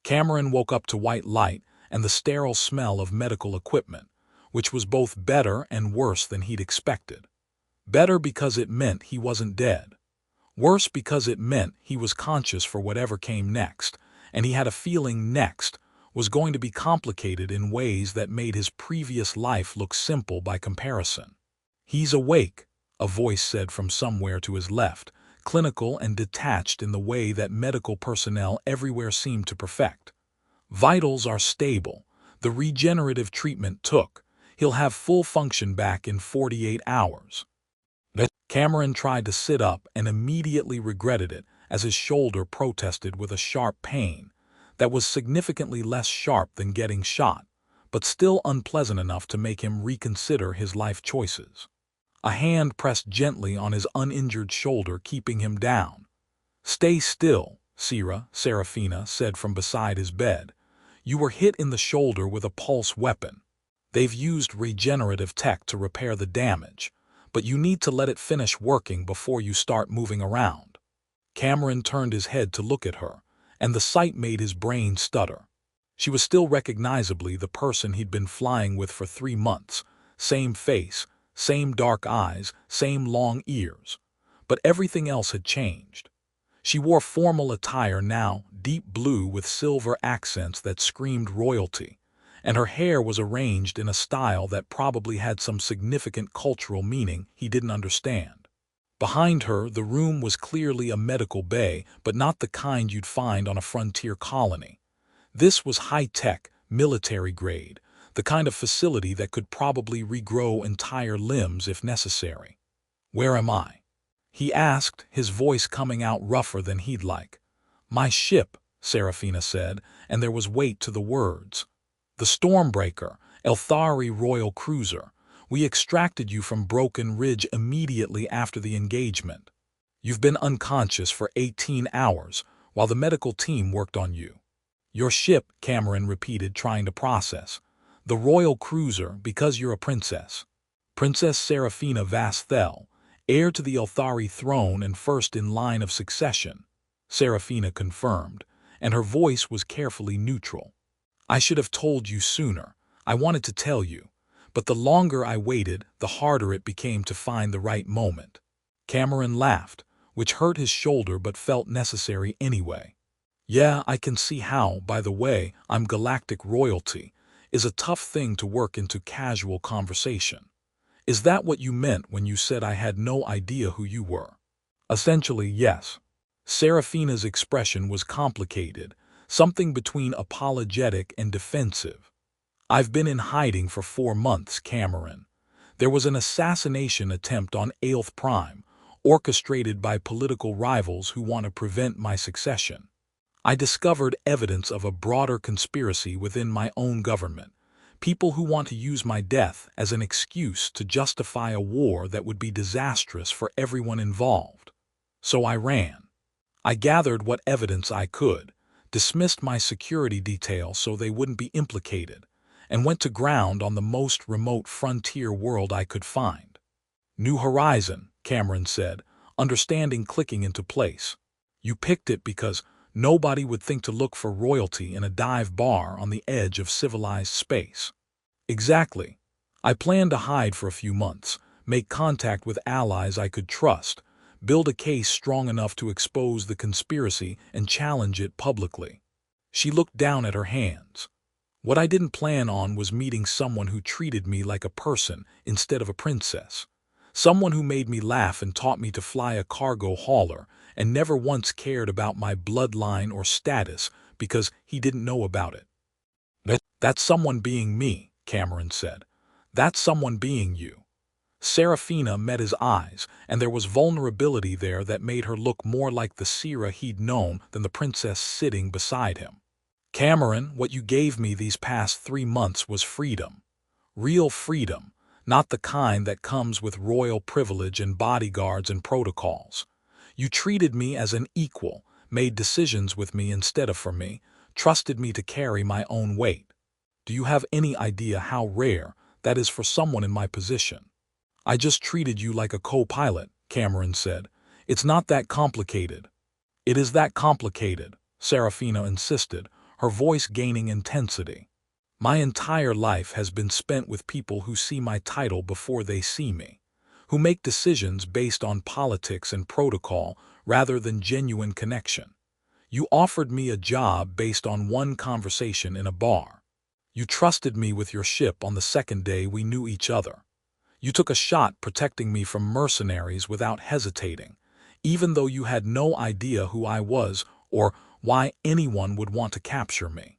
Cameron woke up to white light and the sterile smell of medical equipment, which was both better and worse than he'd expected. Better because it meant he wasn't dead. Worse because it meant he was conscious for whatever came next, and he had a feeling next was going to be complicated in ways that made his previous life look simple by comparison. "He's awake," a voice said from somewhere to his left, clinical and detached in the way that medical personnel everywhere seemed to perfect. "Vitals are stable. The regenerative treatment took. He'll have full function back in 48 hours." Cameron tried to sit up and immediately regretted it as his shoulder protested with a sharp pain that was significantly less sharp than getting shot, but still unpleasant enough to make him reconsider his life choices. A hand pressed gently on his uninjured shoulder, keeping him down. "Stay still," Serafina said from beside his bed. "You were hit in the shoulder with a pulse weapon. They've used regenerative tech to repair the damage, but you need to let it finish working before you start moving around." Cameron turned his head to look at her, and the sight made his brain stutter. She was still recognizably the person he'd been flying with for 3 months. Same face, same dark eyes, same long ears. But everything else had changed. She wore formal attire now, deep blue with silver accents that screamed royalty, and her hair was arranged in a style that probably had some significant cultural meaning he didn't understand. Behind her, the room was clearly a medical bay, but not the kind you'd find on a frontier colony. This was high-tech, military-grade, the kind of facility that could probably regrow entire limbs if necessary. "Where am I?" he asked, his voice coming out rougher than he'd like. "My ship," Serafina said, and there was weight to the words. "The Stormbreaker, Elthari Royal Cruiser. We extracted you from Broken Ridge immediately after the engagement. You've been unconscious for 18 hours while the medical team worked on you." "Your ship," Cameron repeated, trying to process. "The Royal Cruiser, because you're a princess. Princess Serafina Vasthel, heir to the Elthari throne and first in line of succession," Serafina confirmed, and her voice was carefully neutral. "I should have told you sooner. I wanted to tell you. But the longer I waited, the harder it became to find the right moment." Cameron laughed, which hurt his shoulder but felt necessary anyway. "Yeah, I can see how, by the way, I'm galactic royalty, is a tough thing to work into casual conversation. Is that what you meant when you said I had no idea who you were?" "Essentially, yes." Serafina's expression was complicated, something between apologetic and defensive. "I've been in hiding for 4 months, Cameron. There was an assassination attempt on Aelth Prime, orchestrated by political rivals who want to prevent my succession. I discovered evidence of a broader conspiracy within my own government, people who want to use my death as an excuse to justify a war that would be disastrous for everyone involved. So I ran. I gathered what evidence I could, dismissed my security detail so they wouldn't be implicated, and went to ground on the most remote frontier world I could find." "New Horizon," Cameron said, understanding clicking into place. "You picked it because nobody would think to look for royalty in a dive bar on the edge of civilized space." "Exactly. I planned to hide for a few months, make contact with allies I could trust, build a case strong enough to expose the conspiracy and challenge it publicly." She looked down at her hands. "What I didn't plan on was meeting someone who treated me like a person instead of a princess. Someone who made me laugh and taught me to fly a cargo hauler and never once cared about my bloodline or status because he didn't know about it." That's someone being me," Cameron said. "That's someone being you." Serafina met his eyes, and there was vulnerability there that made her look more like the Sira he'd known than the princess sitting beside him. "Cameron, what you gave me these past 3 months was freedom. Real freedom, not the kind that comes with royal privilege and bodyguards and protocols. You treated me as an equal, made decisions with me instead of for me, trusted me to carry my own weight. Do you have any idea how rare that is for someone in my position?" "I just treated you like a co-pilot," Cameron said. "It's not that complicated." "It is that complicated," Serafina insisted, her voice gaining intensity. "My entire life has been spent with people who see my title before they see me, who make decisions based on politics and protocol rather than genuine connection. You offered me a job based on one conversation in a bar. You trusted me with your ship on the second day we knew each other. You took a shot protecting me from mercenaries without hesitating, even though you had no idea who I was or why anyone would want to capture me."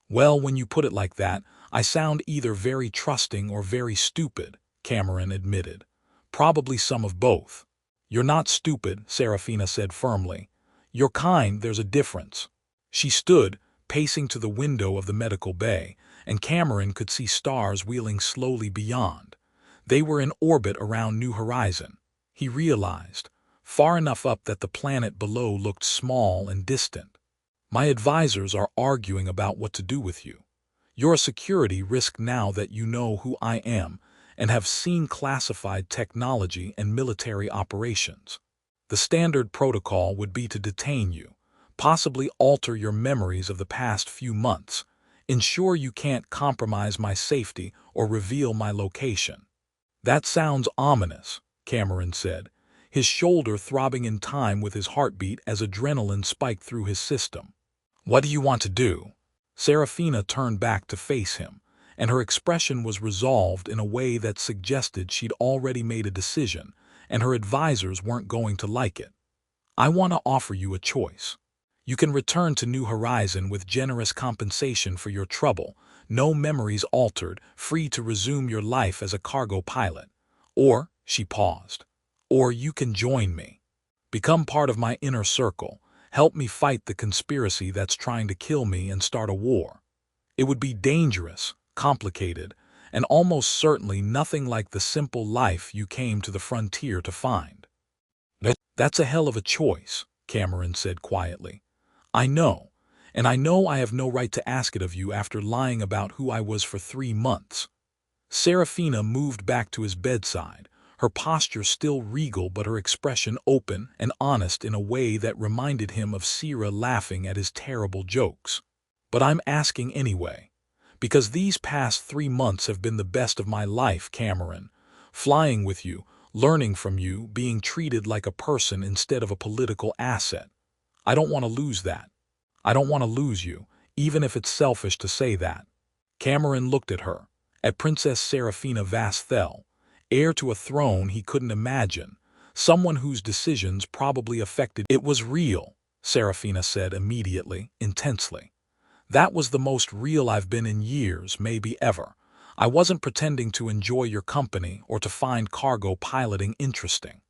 "Well, when you put it like that, I sound either very trusting or very stupid," Cameron admitted. Probably some of both. You're not stupid, Serafina said firmly. You're kind, there's a difference. She stood, pacing to the window of the medical bay, and Cameron could see stars wheeling slowly beyond. They were in orbit around New Horizon. He realized, far enough up that the planet below looked small and distant. My advisors are arguing about what to do with you. You're a security risk now that you know who I am and have seen classified technology and military operations. The standard protocol would be to detain you, possibly alter your memories of the past few months, ensure you can't compromise my safety or reveal my location. That sounds ominous, Cameron said, his shoulder throbbing in time with his heartbeat as adrenaline spiked through his system. What do you want to do? Serafina turned back to face him, and her expression was resolved in a way that suggested she'd already made a decision, and her advisors weren't going to like it. I want to offer you a choice. You can return to New Horizon with generous compensation for your trouble, no memories altered, free to resume your life as a cargo pilot. Or, she paused, or you can join me. Become part of my inner circle, help me fight the conspiracy that's trying to kill me and start a war. It would be dangerous, complicated, and almost certainly nothing like the simple life you came to the frontier to find. That's a hell of a choice, Cameron said quietly. I know, and I know I have no right to ask it of you after lying about who I was for 3 months. Serafina moved back to his bedside, her posture still regal but her expression open and honest in a way that reminded him of Sira laughing at his terrible jokes. But I'm asking anyway, because these past 3 months have been the best of my life, Cameron. Flying with you, learning from you, being treated like a person instead of a political asset. I don't want to lose that. I don't want to lose you, even if it's selfish to say that. Cameron looked at her, at Princess Serafina Vasthel, heir to a throne he couldn't imagine, someone whose decisions probably affected. It was real, Serafina said immediately, intensely. That was the most real I've been in years, maybe ever. I wasn't pretending to enjoy your company or to find cargo piloting interesting.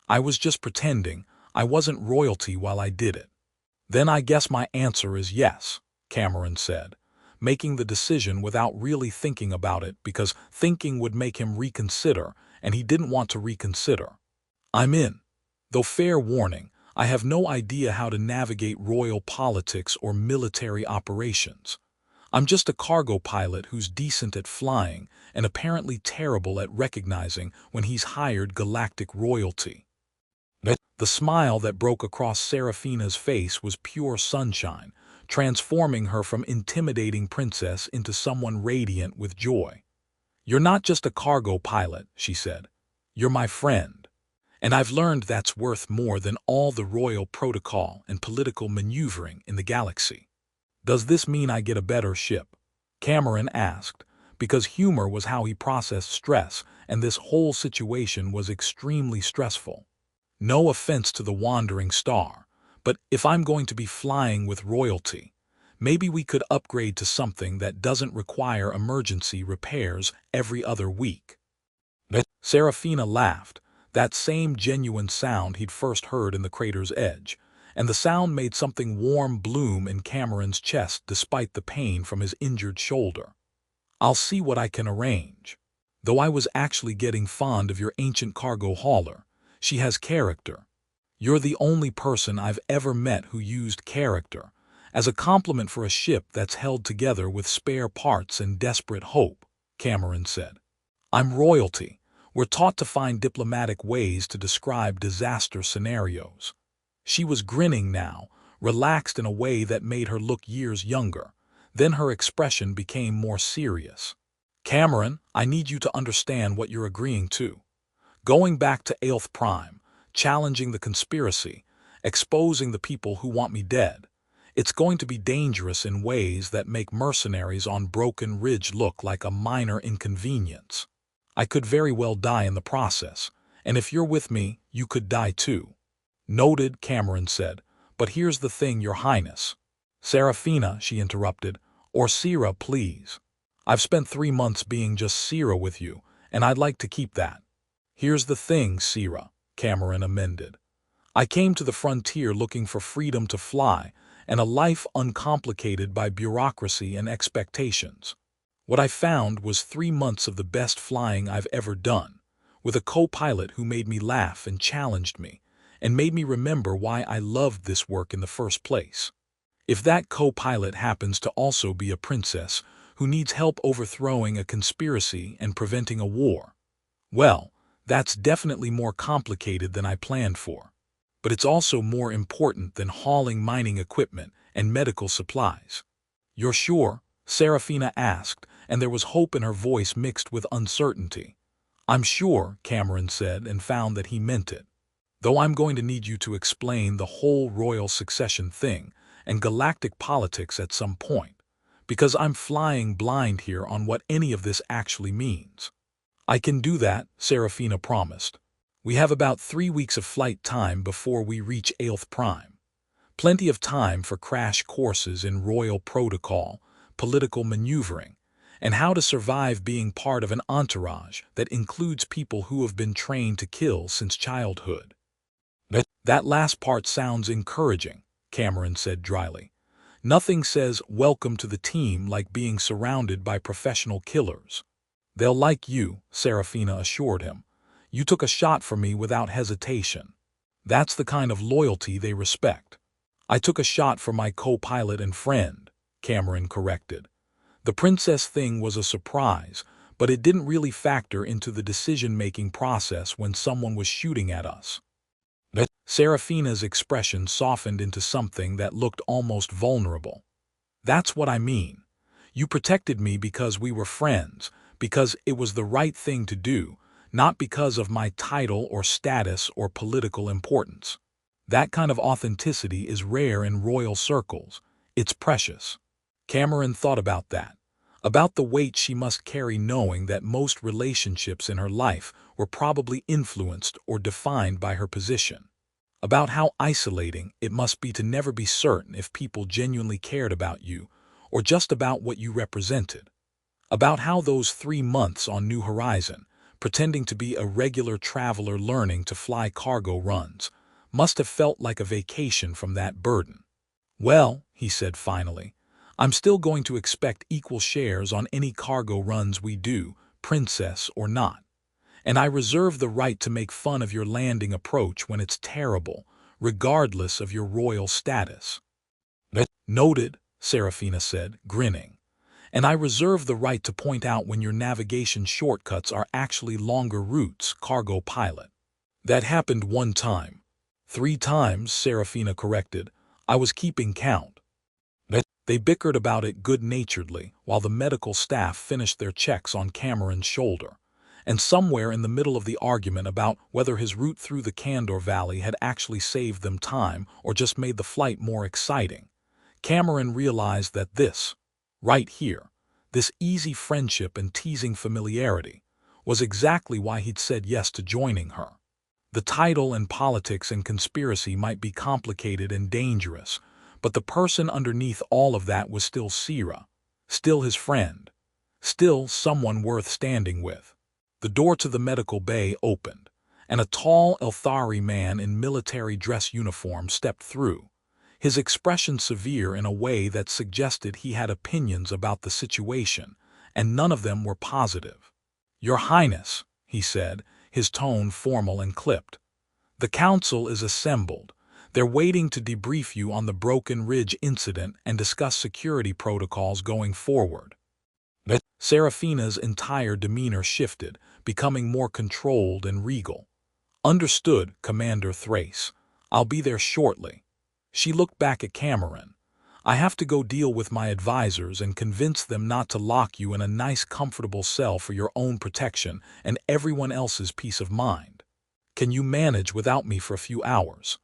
I was just pretending I wasn't royalty while I did it. Then I guess my answer is yes, Cameron said, making the decision without really thinking about it because thinking would make him reconsider, and he didn't want to reconsider. I'm in. Though fair warning, I have no idea how to navigate royal politics or military operations. I'm just a cargo pilot who's decent at flying and apparently terrible at recognizing when he's hired galactic royalty. The smile that broke across Serafina's face was pure sunshine, transforming her from intimidating princess into someone radiant with joy. You're not just a cargo pilot, she said. You're my friend. And I've learned that's worth more than all the royal protocol and political maneuvering in the galaxy. Does this mean I get a better ship? Cameron asked, because humor was how he processed stress, and this whole situation was extremely stressful. No offense to the wandering star, but if I'm going to be flying with royalty, maybe we could upgrade to something that doesn't require emergency repairs every other week. Serafina laughed, that same genuine sound he'd first heard in the crater's edge, and the sound made something warm bloom in Cameron's chest despite the pain from his injured shoulder. I'll see what I can arrange. Though I was actually getting fond of your ancient cargo hauler. She has character. You're the only person I've ever met who used character as a compliment for a ship that's held together with spare parts and desperate hope, Cameron said. I'm royalty. We're taught to find diplomatic ways to describe disaster scenarios. She was grinning now, relaxed in a way that made her look years younger. Then her expression became more serious. Cameron, I need you to understand what you're agreeing to. Going back to Aelth Prime, challenging the conspiracy, exposing the people who want me dead. It's going to be dangerous in ways that make mercenaries on Broken Ridge look like a minor inconvenience. I could very well die in the process, and if you're with me, you could die too. Noted, Cameron said, but here's the thing, Your Highness. Serafina, she interrupted, or Sira, please. I've spent 3 months being just Sira with you, and I'd like to keep that. Here's the thing, Sira, Cameron amended. I came to the frontier looking for freedom to fly and a life uncomplicated by bureaucracy and expectations. What I found was 3 months of the best flying I've ever done, with a co-pilot who made me laugh and challenged me, and made me remember why I loved this work in the first place. If that co-pilot happens to also be a princess who needs help overthrowing a conspiracy and preventing a war, well, that's definitely more complicated than I planned for. But it's also more important than hauling mining equipment and medical supplies. You're sure? Serafina asked, and there was hope in her voice mixed with uncertainty. I'm sure, Cameron said, and found that he meant it. Though I'm going to need you to explain the whole royal succession thing and galactic politics at some point, because I'm flying blind here on what any of this actually means. I can do that, Serafina promised. We have about 3 weeks of flight time before we reach Aelth Prime. Plenty of time for crash courses in royal protocol, political maneuvering, and how to survive being part of an entourage that includes people who have been trained to kill since childhood. That last part sounds encouraging, Cameron said dryly. Nothing says welcome to the team like being surrounded by professional killers. They'll like you, Serafina assured him. You took a shot for me without hesitation. That's the kind of loyalty they respect. I took a shot for my co-pilot and friend, Cameron corrected. The princess thing was a surprise, but it didn't really factor into the decision-making process when someone was shooting at us. Serafina's expression softened into something that looked almost vulnerable. That's what I mean. You protected me because we were friends, because it was the right thing to do, not because of my title or status or political importance. That kind of authenticity is rare in royal circles. It's precious. Cameron thought about that, about the weight she must carry knowing that most relationships in her life were probably influenced or defined by her position, about how isolating it must be to never be certain if people genuinely cared about you or just about what you represented, about how those 3 months on New Horizon, pretending to be a regular traveler learning to fly cargo runs, must have felt like a vacation from that burden. Well, he said finally, I'm still going to expect equal shares on any cargo runs we do, princess or not. And I reserve the right to make fun of your landing approach when it's terrible, regardless of your royal status. Noted, Serafina said, grinning. And I reserve the right to point out when your navigation shortcuts are actually longer routes, cargo pilot. That happened 1 time. 3 times, Serafina corrected. I was keeping count. They bickered about it good-naturedly while the medical staff finished their checks on Cameron's shoulder. And somewhere in the middle of the argument about whether his route through the Kandor Valley had actually saved them time or just made the flight more exciting, Cameron realized that this, right here, this easy friendship and teasing familiarity, was exactly why he'd said yes to joining her. The title and politics and conspiracy might be complicated and dangerous, but the person underneath all of that was still Sira, still his friend, still someone worth standing with. The door to the medical bay opened, and a tall Elthari man in military dress uniform stepped through, his expression severe in a way that suggested he had opinions about the situation, and none of them were positive. Your Highness, he said, his tone formal and clipped. The council is assembled. They're waiting to debrief you on the Broken Ridge incident and discuss security protocols going forward. Serafina's entire demeanor shifted, becoming more controlled and regal. Understood, Commander Thrace. I'll be there shortly. She looked back at Cameron. I have to go deal with my advisors and convince them not to lock you in a nice comfortable cell for your own protection and everyone else's peace of mind. Can you manage without me for a few hours?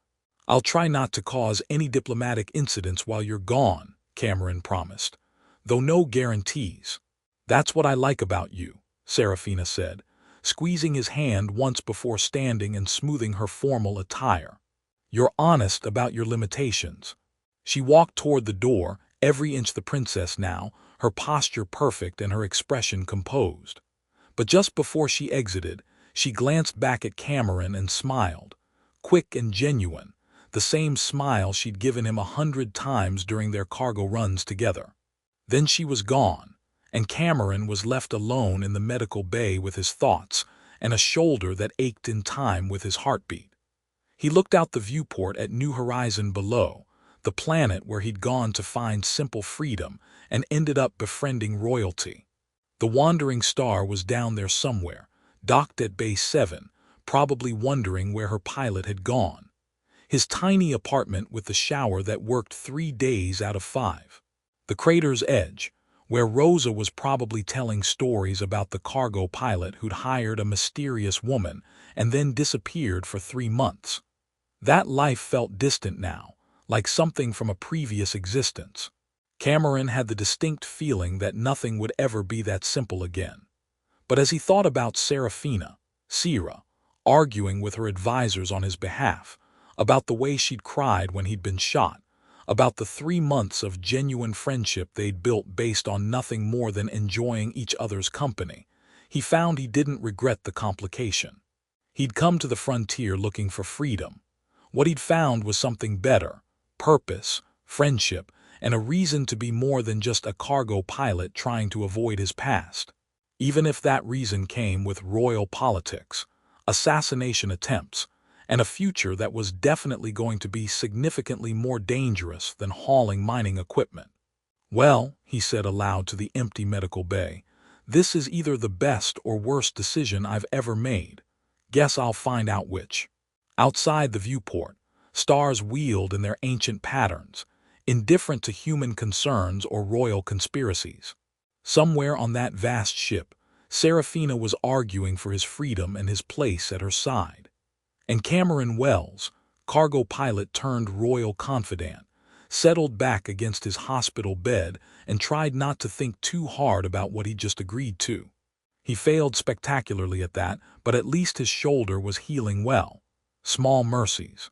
I'll try not to cause any diplomatic incidents while you're gone, Cameron promised, though no guarantees. That's what I like about you, Serafina said, squeezing his hand once before standing and smoothing her formal attire. You're honest about your limitations. She walked toward the door, every inch the princess now, her posture perfect and her expression composed. But just before she exited, She glanced back at Cameron and smiled, quick and genuine, the same smile she'd given him 100 times during their cargo runs together. Then she was gone, and Cameron was left alone in the medical bay with his thoughts and a shoulder that ached in time with his heartbeat. He looked out the viewport at New Horizon below, the planet where he'd gone to find simple freedom and ended up befriending royalty. The wandering star was down there somewhere, docked at Bay 7, probably wondering where her pilot had gone. His tiny apartment with the shower that worked 3 days out of 5. The crater's edge, where Rosa was probably telling stories about the cargo pilot who'd hired a mysterious woman and then disappeared for 3 months. That life felt distant now, like something from a previous existence. Cameron had the distinct feeling that nothing would ever be that simple again. But as he thought about Serafina, Sira, arguing with her advisors on his behalf, about the way she'd cried when he'd been shot, about the 3 months of genuine friendship they'd built based on nothing more than enjoying each other's company, he found he didn't regret the complication. He'd come to the frontier looking for freedom. What he'd found was something better: purpose, friendship, and a reason to be more than just a cargo pilot trying to avoid his past. Even if that reason came with royal politics, assassination attempts, and a future that was definitely going to be significantly more dangerous than hauling mining equipment. "Well," he said aloud to the empty medical bay, "this is either the best or worst decision I've ever made. Guess I'll find out which." Outside the viewport, stars wheeled in their ancient patterns, indifferent to human concerns or royal conspiracies. Somewhere on that vast ship, Serafina was arguing for his freedom and his place at her side. And Cameron Wells, cargo pilot turned royal confidant, settled back against his hospital bed and tried not to think too hard about what he'd just agreed to. He failed spectacularly at that, but at least his shoulder was healing well. Small mercies.